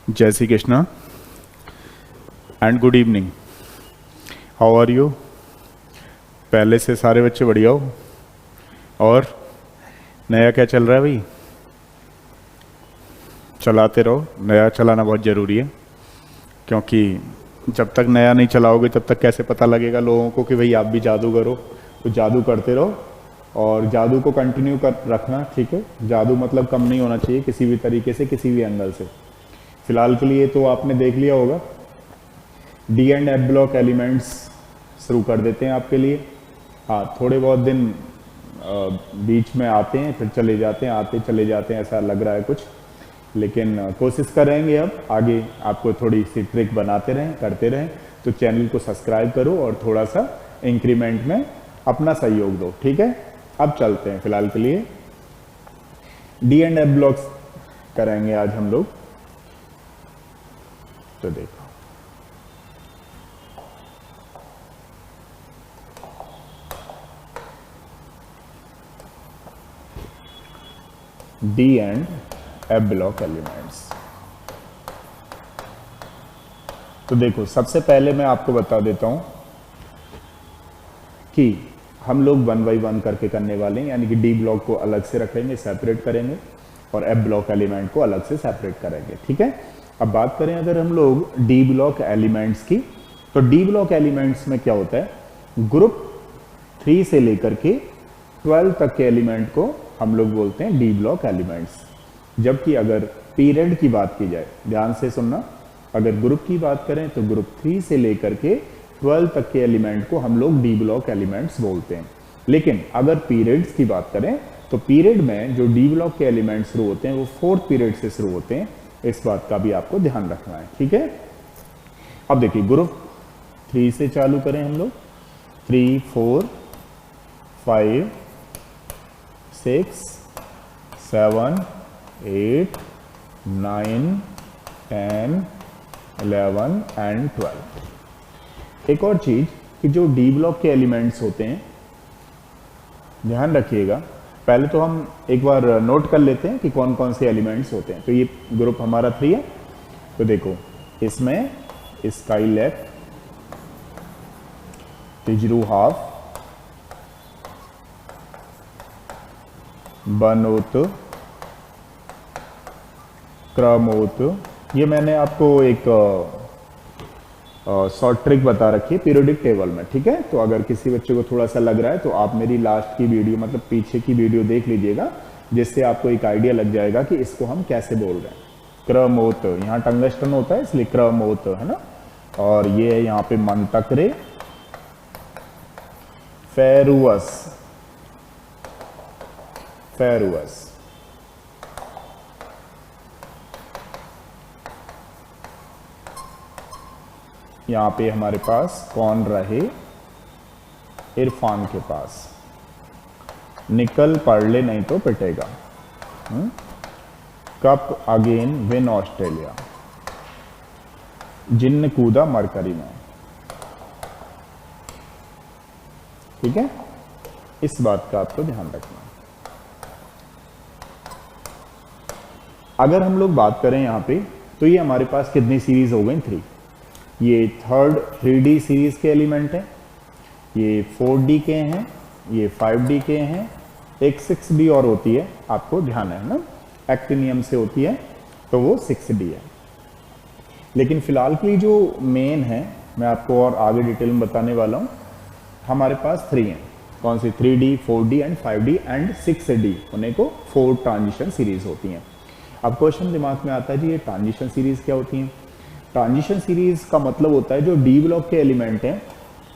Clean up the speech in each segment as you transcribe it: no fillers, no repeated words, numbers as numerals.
जय Shri Krishna and good evening. How are you? पहले से सारे बच्चे बढ़िया हो? और नया क्या चल रहा है भाई? चलाते रहो, नया चलाना बहुत ज़रूरी है, क्योंकि जब तक नया नहीं चलाओगे तब तक कैसे पता लगेगा लोगों को कि भाई आप भी जादूगर हो। तो जादू करते रहो और जादू को कंटिन्यू कर रखना, ठीक है? जादू मतलब कम नहीं होना चाहिए किसी भी तरीके से, किसी भी एंगल से। फिलहाल के लिए तो आपने देख लिया होगा, D and F block elements शुरू कर देते हैं आपके लिए। हाँ, थोड़े बहुत दिन बीच में आते हैं फिर चले जाते हैं, आते चले जाते हैं, ऐसा लग रहा है कुछ, लेकिन कोशिश करेंगे अब आगे आपको थोड़ी सी ट्रिक बनाते रहें, करते रहें। तो चैनल को सब्सक्राइब करो और थोड़ा सा इंक्रीमेंट में अपना सहयोग दो, ठीक है? अब चलते हैं, फिलहाल के लिए डी एंड एफ ब्लॉक्स करेंगे आज हम लोग। तो देखो, D and F block elements. तो देखो, सबसे पहले मैं आपको बता देता हूं कि हम लोग 1 बाई 1 करके करने वाले हैं, यानी कि डी ब्लॉक को अलग से रखेंगे, सेपरेट करेंगे, और एफ ब्लॉक एलिमेंट को अलग से सेपरेट करेंगे, ठीक है? अब बात करें अगर हम लोग डी ब्लॉक एलिमेंट्स की, तो डी ब्लॉक एलिमेंट्स में क्या होता है, ग्रुप 3 से लेकर के 12 तक के एलिमेंट को हम लोग बोलते हैं डी ब्लॉक एलिमेंट्स। जबकि अगर पीरियड की बात की जाए, ध्यान से सुनना, अगर ग्रुप की बात करें तो ग्रुप 3 से लेकर के 12 तक के एलिमेंट को हम लोग डी ब्लॉक एलिमेंट्स बोलते हैं। लेकिन अगर पीरियड्स की बात करें तो पीरियड में जो डी ब्लॉक के एलिमेंट्स शुरू होते हैं वो 4th पीरियड से शुरू होते हैं। इस बात का भी आपको ध्यान रखना है, ठीक है? अब देखिए, ग्रुप 3 से चालू करें हम लोग, 3, 4, 5, 6, 7, 8, 9, 10, 11 एंड 12। एक और चीज कि जो डी ब्लॉक के एलिमेंट्स होते हैं, ध्यान रखिएगा, पहले तो हम एक बार नोट कर लेते हैं कि कौन कौन से एलिमेंट्स होते हैं। तो ये ग्रुप हमारा 3 है, तो देखो इसमें स्काईलैक, तिजरू हाफ, बनोत, क्रमोत, ये मैंने आपको एक शॉर्ट ट्रिक बता रखी है पीरियोडिक टेबल में, ठीक है? तो अगर किसी बच्चे को थोड़ा सा लग रहा है तो आप मेरी लास्ट की वीडियो, मतलब पीछे की वीडियो देख लीजिएगा, जिससे आपको एक आइडिया लग जाएगा कि इसको हम कैसे बोल रहे हैं। क्रमोत, यहाँ टंगस्टन होता है इसलिए क्रमोत, है ना? और ये है यहाँ पे मंतकरे, फेरुअस, फेरुअस, यहाँ पे हमारे पास कौन रहे, इरफान के पास, निकल पढ़ ले नहीं तो पिटेगा, कप अगेन विन ऑस्ट्रेलिया, जिन्न कूदा मरकरी में, ठीक है? इस बात का आपको ध्यान रखना। अगर हम लोग बात करें यहाँ पे, तो ये हमारे पास कितनी सीरीज हो गई? 3। ये 3D सीरीज के एलिमेंट हैं, ये 4D के हैं, ये 5D के हैं, एक 6D और होती है, आपको ध्यान है ना, एक्टिनियम से होती है, तो वो 6D है। लेकिन फिलहाल के लिए जो मेन है, मैं आपको और आगे डिटेल में बताने वाला हूँ, हमारे पास 3 हैं। कौन सी? 3D, 4D and 5D and 6D, उन्हें को 4 ट्रांजिशन सीरीज होती हैं। अब क्वेश्चन दिमाग में आता है जी, ये ट्रांजिशन सीरीज क्या होती हैं? ट्रांजिशन सीरीज का मतलब होता है जो डी ब्लॉक के एलिमेंट हैं,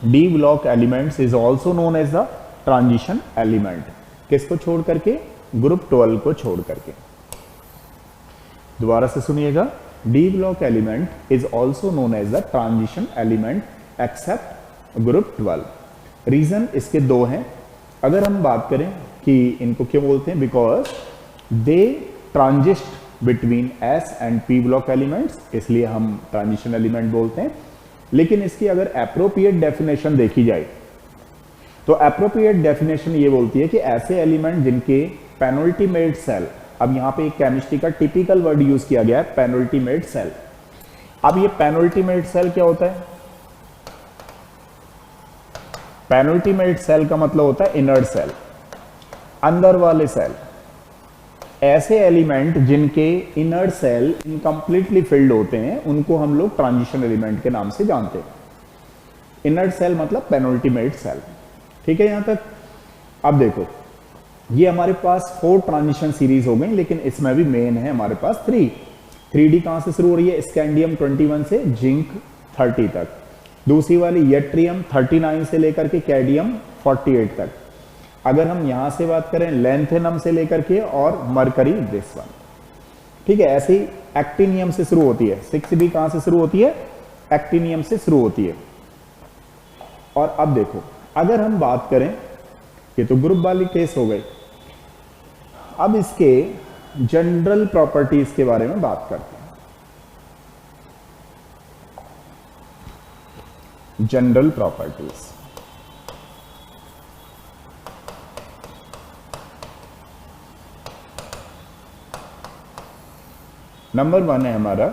D block elements is also known as the transition element. किसको छोड़ करके? ग्रुप 12 को छोड़ करके। दोबारा से सुनिएगा, D block element is also known as the transition element except group 12। Reason इसके 2 हैं। अगर हम बात करें कि इनको क्यों बोलते हैं, because they transit between S and P block elements, इसलिए हम ट्रांजिशन एलिमेंट बोलते हैं। लेकिन इसकी अगर एप्रोप्रिएट डेफिनेशन देखी जाए तो एप्रोप्रिएट डेफिनेशन ये बोलती है कि ऐसे एलिमेंट जिनके पेनल्टीमेट सेल अब यहाँ पे एक केमिस्ट्री का टिपिकल वर्ड यूज किया गया है, पेनल्टीमेट सेल। अब ये पेनल्टीमेट सेल क्या होता है? पेनल्टीमेट सेल का मतलब होता है इनर सेल, अंदर वाले सेल। ऐसे एलिमेंट जिनके इनर सेल इनकम्प्लीटली फिल्ड होते हैं उनको हम लोग ट्रांजिशन एलिमेंट के नाम से जानते हैं। इनर सेल मतलब पेनल्टीमेट सेल। ठीक है यहां तक? अब देखो, ये हमारे पास 4 ट्रांजिशन सीरीज हो गई, लेकिन इसमें भी मेन है हमारे पास 3D कहां से शुरू हो रही है? स्कैंडियम 21 से जिंक 30 तक। दूसरी वाली यट्रियम 39 से लेकर के कैडियम 48 तक। अगर हम यहां से बात करें लैंथेनम से लेकर के और मरकरी दिस वन। ठीक है, ऐसे ही एक्टिनियम से शुरू होती है। 6B कहां से शुरू होती है? एक्टिनियम से शुरू होती है। और अब देखो, अगर हम बात करें, ये तो ग्रुप वाली केस हो गई, अब इसके जनरल प्रॉपर्टीज के बारे में बात करते हैं। जनरल प्रॉपर्टीज, नंबर 1 है हमारा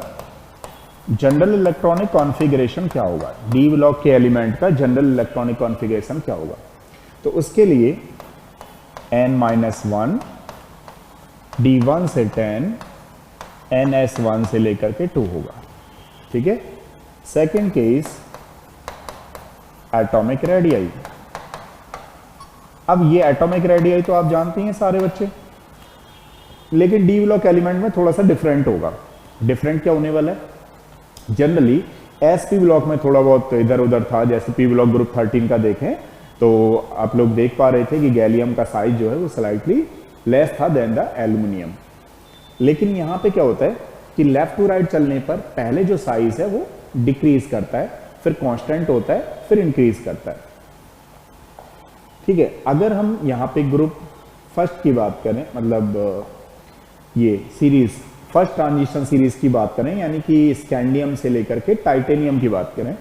जनरल इलेक्ट्रॉनिक कॉन्फ़िगरेशन क्या होगा? डी ब्लॉक के एलिमेंट का जनरल इलेक्ट्रॉनिक कॉन्फ़िगरेशन क्या होगा? तो उसके लिए n-1 D1 से 10 ns1 से लेकर के 2 होगा। ठीक है। Second case atomic radii. अब ये एटॉमिक रेडियाई तो आप जानते हैं सारे बच्चे, लेकिन डी ब्लॉक एलिमेंट में थोड़ा सा डिफरेंट होगा। डिफरेंट क्या होने वाला है? जनरली एसपी ब्लॉक में थोड़ा बहुत इधर उधर था, जैसे पी ब्लॉक ग्रुप 13 का देखें तो आप लोग देख पा रहे थे कि गैलियम का साइज जो है वो स्लाइटली लेस था देन द एल्यूमिनियम। लेकिन यहाँ पे क्या होता है कि लेफ्ट टू राइट चलने पर पहले जो साइज है वो डिक्रीज करता है, फिर कांस्टेंट होता है, फिर इंक्रीज करता है। ठीक है। अगर हम यहाँ पे ग्रुप फर्स्ट की बात करें, मतलब ये सीरीज फर्स्ट ट्रांजिशन सीरीज की बात करें, यानी कि स्कैंडियम से लेकर के टाइटेनियम की बात करें,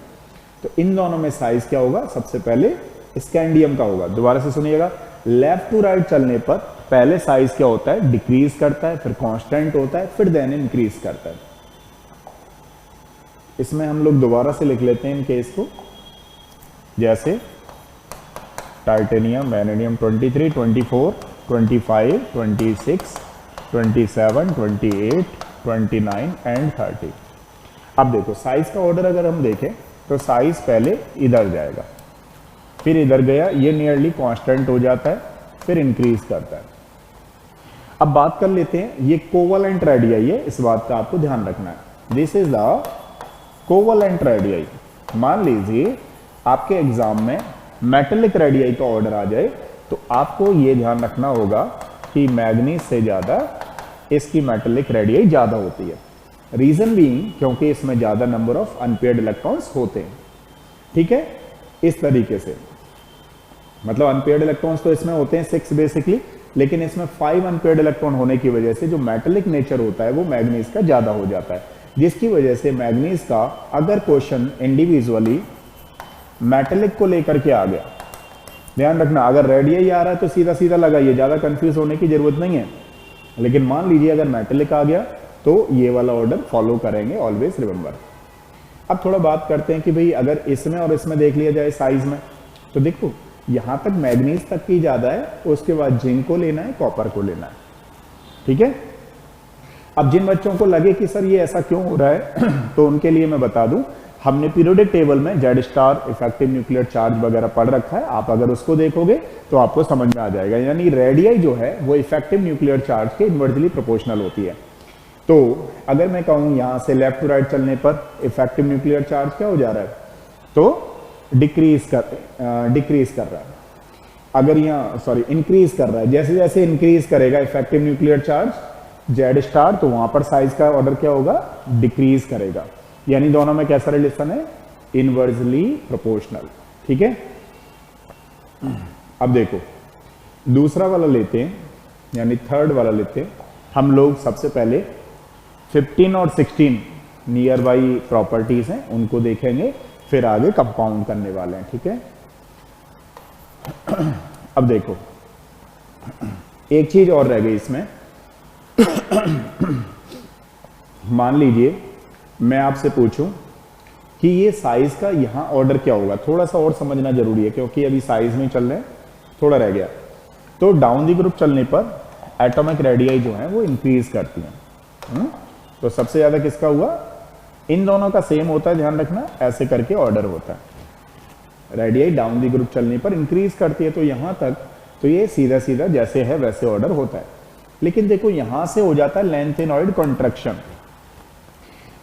तो इन दोनों में साइज क्या होगा? सबसे पहले स्कैंडियम का होगा। दोबारा से सुनिएगा, लेफ्ट टू राइट चलने पर पहले साइज क्या होता है? डिक्रीज करता है, फिर कांस्टेंट होता है, फिर देन इंक्रीज करता है। इसमें हम लोग दोबारा से लिख लेते हैं इन केस को, जैसे टाइटेनियम, वैनेडियम 23, 24, 25, 26, 27, 28, 29 एंड 30। अब देखो साइज का ऑर्डर अगर हम देखें तो साइज पहले इधर जाएगा, फिर इधर गया, ये नियरली कांस्टेंट हो जाता है, फिर इंक्रीज करता है। अब बात कर लेते हैं, ये कोवलेंट रेडियाई है, इस बात का आपको ध्यान रखना है। This is the covalent radii. मान लीजिए आपके एग्जाम में मेटेलिक रेडियाई का ऑर्डर आ जाए तो आपको ये ध्यान रखना होगा कि मैग्नीज से ज्यादा इसकी मेटेलिक रेडियाई ज्यादा होती है। रीजन बीइंग क्योंकि इसमें ज्यादा नंबर ऑफ अनपेयर्ड इलेक्ट्रॉन्स होते हैं। ठीक है, इस तरीके से, मतलब अनपेयर्ड इलेक्ट्रॉन्स तो इसमें होते हैं 6 बेसिकली, लेकिन इसमें 5 अनपेयर्ड इलेक्ट्रॉन होने की वजह से जो मेटेलिक नेचर होता है वो मैग्नीज का ज्यादा हो जाता है, जिसकी वजह से मैग्नीज का अगर क्वेश्चन इंडिविजुअली मेटेलिक को लेकर के आ गया, ध्यान रखना, अगर रेडियाई आ रहा है तो सीधा सीधा लगाइए, ज्यादा कंफ्यूज होने की जरूरत नहीं है। लेकिन मान लीजिए अगर मेटेलिक आ गया तो ये वाला ऑर्डर फॉलो करेंगे, ऑलवेज रिमेंबर। अब थोड़ा बात करते हैं कि भाई अगर इसमें और इसमें देख लिया जाए साइज में, तो देखो यहां तक मैग्नीज तक की ज्यादा है, उसके बाद जिंक को लेना है, कॉपर को लेना है। ठीक है। अब जिन बच्चों को लगे कि सर ये ऐसा क्यों हो रहा है तो उनके लिए मैं बता दूं, हमने पीरियोडिक टेबल में Z star, effective nuclear charge वगैरह पढ़ रखा है, आप अगर उसको देखोगे तो आपको समझ में आ जाएगा। यानी रेडियाई जो है वो इफेक्टिव न्यूक्लियर चार्ज के इनवर्सली प्रोपोर्शनल होती है। तो अगर मैं कहूं यहां से लेफ्ट टू राइट चलने पर इफेक्टिव न्यूक्लियर चार्ज क्या हो जा रहा है? तो डिक्रीज कर रहा है। अगर यहाँ इंक्रीज कर रहा है, जैसे जैसे इंक्रीज करेगा effective nuclear charge Z star, तो वहां पर साइज का ऑर्डर क्या होगा? डिक्रीज करेगा। यानी दोनों में कैसा रिलेशन है? Inversely proportional. ठीक है। अब देखो दूसरा वाला लेते हैं, यानी थर्ड वाला लेते हैं हम लोग। सबसे पहले 15 और 16 नियर बाई प्रॉपर्टीज हैं, उनको देखेंगे, फिर आगे कंपाउंड करने वाले हैं। ठीक है। अब देखो एक चीज और रह गई इसमें, मान लीजिए मैं आपसे पूछूं कि ये साइज का यहां ऑर्डर क्या होगा, थोड़ा सा और समझना जरूरी है क्योंकि अभी साइज में चल रहे हैं, थोड़ा रह गया। तो डाउन दी ग्रुप चलने पर एटॉमिक रेडियाई जो है वो इंक्रीज करती हैं। तो सबसे ज्यादा किसका हुआ, इन दोनों का सेम होता है, ध्यान रखना, ऐसे करके ऑर्डर होता है। रेडियाई डाउन दी ग्रुप चलने पर इंक्रीज करती है, तो यहां तक तो ये सीधा सीधा जैसे है वैसे ऑर्डर होता है। लेकिन देखो यहां से हो जाता है लेंथेनॉइड कॉन्ट्रैक्शन।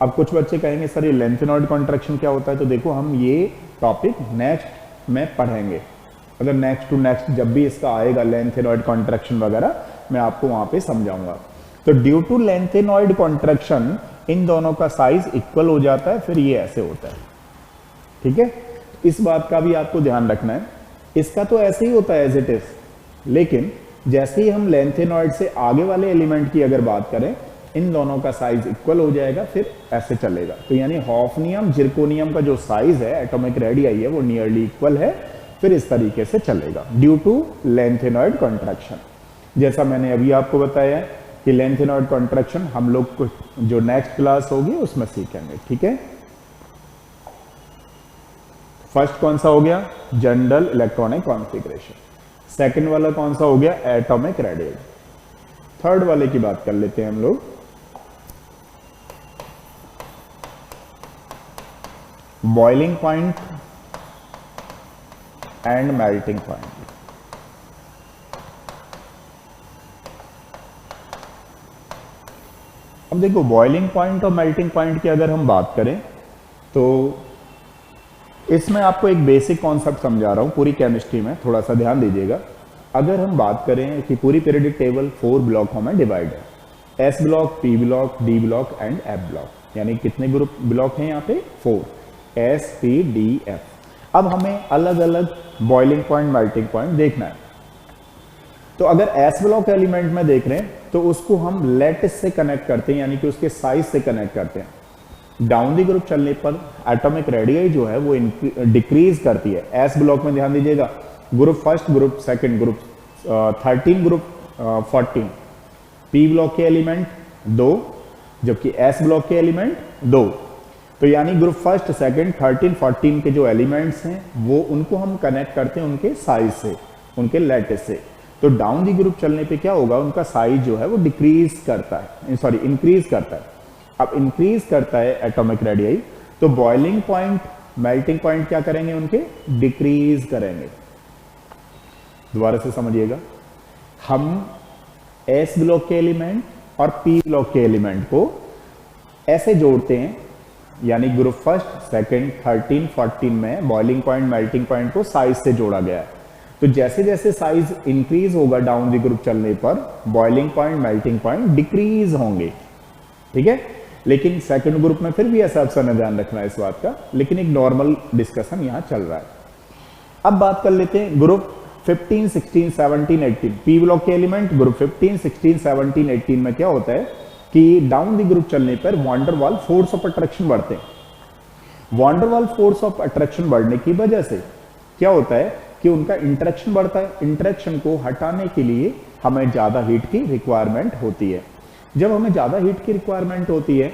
अब कुछ बच्चे कहेंगे सर ये लेंथेनॉइड कॉन्ट्रैक्शन क्या होता है, तो देखो हम ये टॉपिक नेक्स्ट में पढ़ेंगे। अगर नेक्स्ट टू नेक्स्ट जब भी इसका आएगा लेंथेनॉइड कॉन्ट्रैक्शन वगैरह, मैं आपको वहां पे समझाऊंगा। तो ड्यू टू लेंथेनॉइड कॉन्ट्रैक्शन इन दोनों का साइज इक्वल हो जाता है, फिर ये ऐसे होता है। ठीक है, इस बात का भी आपको ध्यान रखना है। इसका तो ऐसे ही होता है एज इट इज, लेकिन जैसे ही हम लेंथेनॉइड से आगे वाले एलिमेंट की अगर बात करें, इन दोनों का साइज इक्वल हो जाएगा, फिर ऐसे चलेगा। तो यानी हॉफनियम जिरकोनियम का जो साइज है, एटॉमिक रेडियाई है, वो नियरली इक्वल है, फिर इस तरीके से चलेगा ड्यू टू लेंथेनॉइड कॉन्ट्रैक्शन। जैसा मैंने अभी आपको बताया कि लेंथेनॉइड कॉन्ट्रैक्शन हम लोग को जो नेक्स्ट क्लास होगी उसमें सीखेंगे। ठीक है, फर्स्ट कौन सा हो गया, जनरल इलेक्ट्रॉनिक कॉन्फ़िगरेशन। सेकंड वाला कौन सा हो गया, एटॉमिक रेडियाई। थर्ड वाले की बात कर लेते हैं हम लोग, boiling point and melting point. अब देखो बॉइलिंग पॉइंट और मेल्टिंग पॉइंट की अगर हम बात करें तो इसमें आपको एक बेसिक कॉन्सेप्ट समझा रहा हूं पूरी केमिस्ट्री में, थोड़ा सा ध्यान दीजिएगा। अगर हम बात करें कि पूरी पीरियोडिक टेबल 4 ब्लॉकों में डिवाइड है, S block, P block, D block and F block, यानी कितने ग्रुप ब्लॉक हैं यहाँ पे, 4, एस पी डी एफ। अब हमें अलग अलग बॉइलिंग पॉइंट मेल्टिंग पॉइंट देखना है। तो अगर एस ब्लॉक एलिमेंट में देख रहे हैं तो उसको हम लैटिस से कनेक्ट करते हैं, यानी कि उसके साइज से कनेक्ट करते हैं। डाउन दी ग्रुप चलने पर एटॉमिक रेडियाई जो है वो डिक्रीज करती है। एस ब्लॉक में ध्यान दीजिएगा, group first, group second, group 13, group 14। P block के एलिमेंट 2, जबकि एस ब्लॉक के एलिमेंट 2। तो यानी ग्रुप फर्स्ट, सेकंड, 13, 14 के जो एलिमेंट्स हैं वो उनको हम कनेक्ट करते हैं उनके साइज से, उनके लैटिस से। तो डाउन दी ग्रुप चलने पे क्या होगा, उनका साइज जो है वो डिक्रीज करता है, सॉरी इंक्रीज करता है। अब इंक्रीज करता है एटॉमिक रेडियाई, तो बॉइलिंग पॉइंट, मेल्टिंग पॉइंट क्या करेंगे, उनके डिक्रीज करेंगे। दोबारा से समझिएगा, हम एस ब्लॉक के एलिमेंट और पी ब्लॉक के एलिमेंट को ऐसे जोड़ते हैं, यानी ग्रुप फर्स्ट, सेकंड, 13, 14 में बॉइलिंग पॉइंट, मेल्टिंग पॉइंट को साइज से जोड़ा गया है। तो जैसे जैसे साइज इंक्रीज होगा डाउन दी ग्रुप चलने पर, boiling point, melting point decrease होंगे। ठीक है, लेकिन सेकंड ग्रुप में फिर भी ऐसा अक्सर न ध्यान रखना है इस बात का, लेकिन एक नॉर्मल डिस्कशन यहां चल रहा है। अब बात कर लेते हैं ग्रुप 15, 16, 17, 18। पी ब्लॉक के एलिमेंट ग्रुप 15, 16, 17, 18 में क्या होता है कि डाउन दी ग्रुप चलने पर वॉन्डर वाल फोर्स ऑफ अट्रैक्शन बढ़ते हैं। वॉन्डर वाल फोर्स ऑफ अट्रैक्शन बढ़ने की वजह से क्या होता है कि उनका इंटरेक्शन बढ़ता है। इंटरेक्शन को हटाने के लिए हमें ज्यादा हीट की रिक्वायरमेंट होती है। जब हमें ज्यादा हीट की रिक्वायरमेंट होती है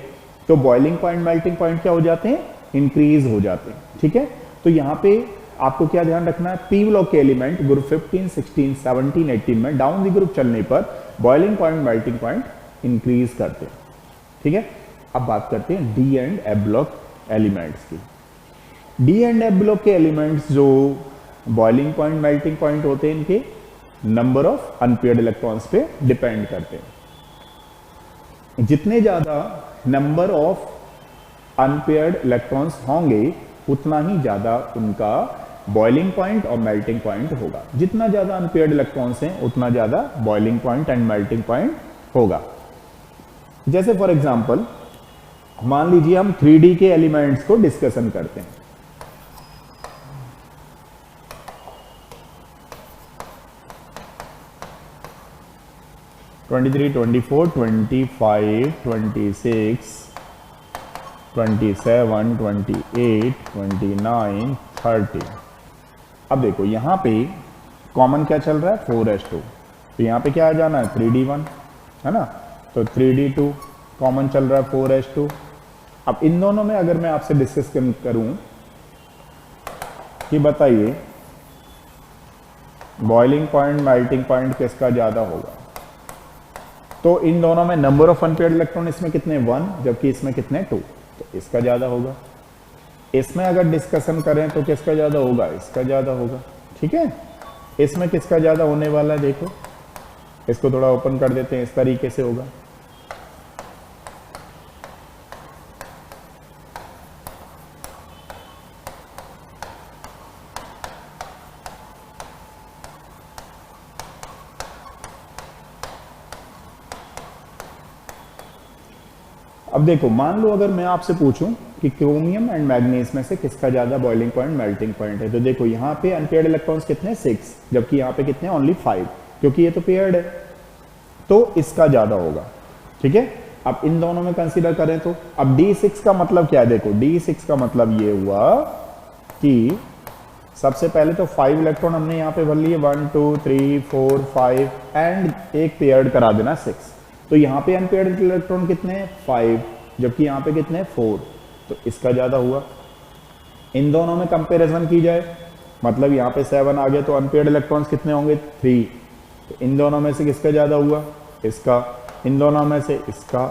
तो बॉइलिंग पॉइंट, मेल्टिंग पॉइंट क्या हो जाते हैं, इंक्रीज हो जाते हैं। ठीक है, तो यहां पे आपको क्या ध्यान रखना है, पी ब्लॉक के एलिमेंट ग्रुप 15, 16, 17, 18 में डाउन दी ग्रुप चलने पर boiling point, melting point increase करते हैं। ठीक है, अब बात करते हैं D and F block elements की। डी एंड एफ ब्लॉक के एलिमेंट्स जो बॉइलिंग पॉइंट, मेल्टिंग पॉइंट होते हैं, इनके नंबर ऑफ अनपेयर्ड इलेक्ट्रॉन्स पे डिपेंड करते हैं। जितने ज्यादा नंबर ऑफ अनपेयर्ड इलेक्ट्रॉन्स होंगे उतना ही ज्यादा उनका बॉइलिंग पॉइंट और मेल्टिंग पॉइंट होगा। जितना ज्यादा अनपेयर्ड इलेक्ट्रॉन्स हैं उतना ज्यादा boiling point and melting point होगा। जैसे फॉर एग्जांपल मान लीजिए हम 3D के एलिमेंट्स को डिस्कशन करते हैं। ट्वेंटी 23, 24, 25, 26, 27, 28, 29, 30। अब देखो यहां पे कॉमन क्या चल रहा है, 4s2। तो यहां पे क्या आ जाना है, 3d1, है ना। तो 3d2 कॉमन चल रहा है 4h2। अब इन दोनों में अगर मैं आपसे डिस्कस करूं कि बताइए बॉइलिंग पॉइंट मेल्टिंग पॉइंट किसका ज़्यादा होगा, तो इन दोनों में नंबर ऑफ अनपेयर्ड इलेक्ट्रॉन इसमें कितने 1 जबकि इसमें कितने 2, तो इसका ज़्यादा होगा। इसमें अगर डिस्कशन करें तो किसका ज़्यादा होगा, इसका ज़्यादा होगा। ठीक है, इसमें किसका ज़्यादा होने वाला है, देखो इसको थोड़ा ओपन कर देते हैं, इस तरीके से होगा। अब देखो मान लो अगर मैं आपसे पूछूं कि क्रोमियम एंड मैग्नीज में से किसका ज्यादा बॉइलिंग पॉइंट मेल्टिंग पॉइंट है, तो देखो यहाँ पे अनपेयर्ड इलेक्ट्रॉन्स कितने 6 जबकि यहाँ पे कितने ओनली 5, क्योंकि ये तो पेयर्ड है तो इसका ज्यादा होगा। ठीक है, अब इन दोनों में कंसीडर करें तो अब D6 का मतलब क्या है, देखो D6 का मतलब ये हुआ कि सबसे पहले तो 5 इलेक्ट्रॉन हमने यहाँ पे भर लिए 1 2 3 4 5 एंड एक पेयर्ड करा देना 6, तो यहाँ पे अनपेयर्ड इलेक्ट्रॉन कितने 5 जबकि यहाँ पे कितने 4, तो इसका ज्यादा हुआ। इन दोनों में कंपैरिजन की जाए मतलब यहाँ पे 7 आ गया तो अनपेयर्ड इलेक्ट्रॉन्स कितने होंगे 3, तो इन दोनों में से किसका ज्यादा हुआ, इसका, इन दोनों में से इसका।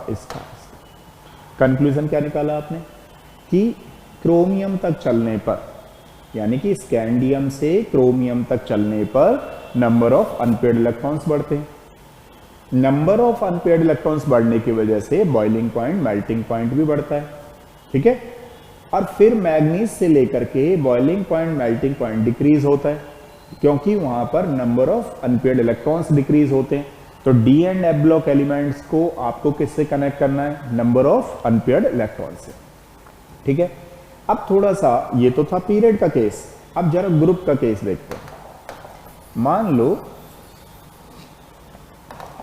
कंक्लूजन क्या निकाला आपने कि क्रोमियम तक चलने पर यानी कि स्कैंडियम से क्रोमियम तक चलने पर नंबर ऑफ अनपेयर्ड इलेक्ट्रॉन्स बढ़ते हैं। नंबर ऑफ अनपेयर्ड इलेक्ट्रॉन्स बढ़ने की वजह से बॉइलिंग पॉइंट मेल्टिंग पॉइंट भी बढ़ता है। ठीक है, और फिर मैग्नीज से लेकर के boiling point melting point decrease होता है क्योंकि वहां पर number of unpaired electrons decrease होते हैं। तो D and F block elements को आपको किससे कनेक्ट करना है, नंबर ऑफ अनपेयर्ड इलेक्ट्रॉन से। ठीक है, अब थोड़ा सा ये तो था पीरियड का केस, अब जरा ग्रुप का केस देखते हैं। मान लो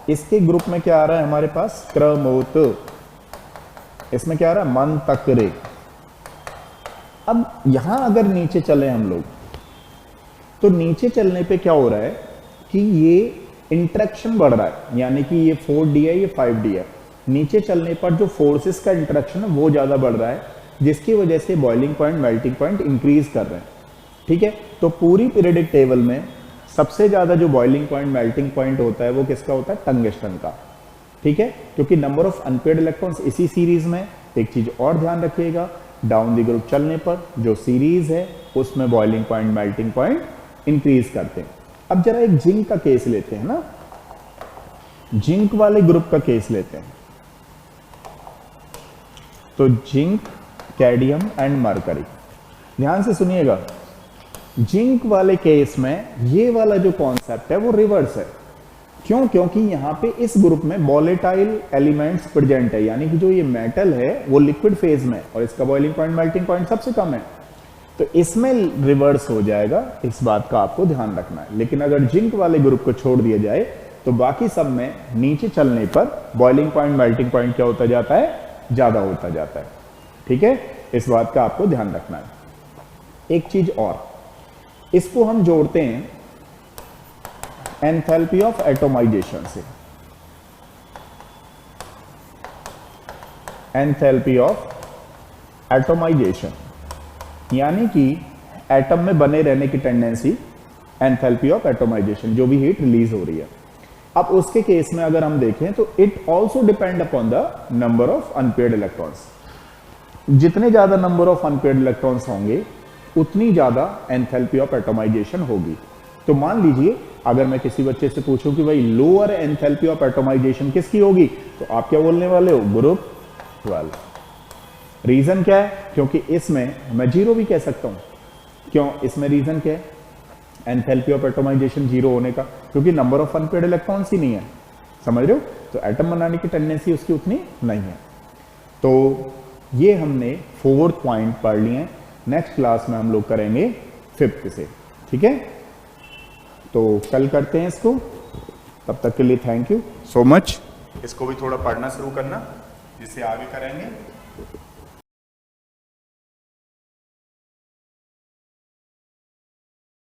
इसके ग्रुप में क्या आ रहा है हमारे पास क्रमोत, इसमें क्या आ रहा है मन तकरे। अब यहां अगर नीचे चले हम लोग तो नीचे चलने पे क्या हो रहा है कि ये इंटरेक्शन बढ़ रहा है, यानी कि ये 4D है ये 5D है। नीचे चलने पर जो फोर्सेस का इंटरेक्शन है वो ज्यादा बढ़ रहा है जिसकी वजह से boiling point melting point increase कर रहे हैं। ठीक है, तो पूरी पीरियडिक टेबल में सबसे ज्यादा जो बॉइलिंग पॉइंट मेल्टिंग पॉइंट होता है वो किसका होता है, टंगस्टन का। ठीक है, क्योंकि नंबर ऑफ अनपेयर्ड इलेक्ट्रॉन्स इसी सीरीज में, एक चीज और ध्यान रखिएगा, डाउन द ग्रुप चलने पर जो सीरीज है उसमें boiling point melting point increase करते हैं। अब जरा एक जिंक का केस लेते हैं ना, जिंक वाले ग्रुप का केस लेते हैं। तो जिंक, कैडमियम एंड मरकरी, ध्यान से सुनिएगा। जिंक वाले केस में ये वाला जो कॉन्सेप्ट है वो रिवर्स है। क्यों, क्योंकि यहां पे इस ग्रुप में वोलेटाइल एलिमेंट्स प्रेजेंट है, यानी कि जो ये मेटल है वो लिक्विड फेज में और इसका बॉइलिंग पॉइंट मेल्टिंग पॉइंट सबसे कम है, तो इसमें रिवर्स हो जाएगा, इस बात का आपको ध्यान रखना है। लेकिन अगर जिंक वाले ग्रुप को छोड़ दिया जाए तो बाकी सब में नीचे चलने पर बॉइलिंग पॉइंट मेल्टिंग पॉइंट क्या होता जाता है, ज्यादा होता जाता है। ठीक है, इस बात का आपको ध्यान रखना है। एक चीज और, इसको हम जोड़ते हैं एंथैल्पी ऑफ एटोमाइजेशन से। एंथैल्पी ऑफ एटोमाइजेशन यानी कि एटम में बने रहने की टेंडेंसी, एंथैल्पी ऑफ एटोमाइजेशन, जो भी हीट रिलीज हो रही है। अब उसके केस में अगर हम देखें तो it also depend upon the number of unpaired electrons. जितने ज्यादा नंबर ऑफ अनपेयर्ड इलेक्ट्रॉन्स होंगे उतनी ज्यादा एंथैल्पी ऑफ एटोमाइजेशन होगी। तो मान लीजिए अगर मैं किसी बच्चे से पूछूं कि भाई लोअर एंथैल्पी ऑफ एटोमाइजेशन किसकी होगी, तो आप क्या बोलने वाले हो, ग्रुप 12। रीजन क्या है, क्योंकि इसमें मैं 0 भी कह सकता हूं। क्यों, इसमें रीजन क्या है एंथैल्पी ऑफ एटोमाइजेशन 0 होने का, क्योंकि नंबर ऑफ अनपेयर्ड इलेक्ट्रॉन्स ही नहीं है, समझ रहे हो, तो एटम बनाने की टेंडेंसी उसकी उतनी नहीं है। तो ये हमने 4th पॉइंट पढ़ लिए। नेक्स्ट क्लास में हम लोग करेंगे 5th से। ठीक है, तो कल करते हैं इसको, तब तक के लिए थैंक यू सो मच। इसको भी थोड़ा पढ़ना शुरू करना जिससे आगे करेंगे।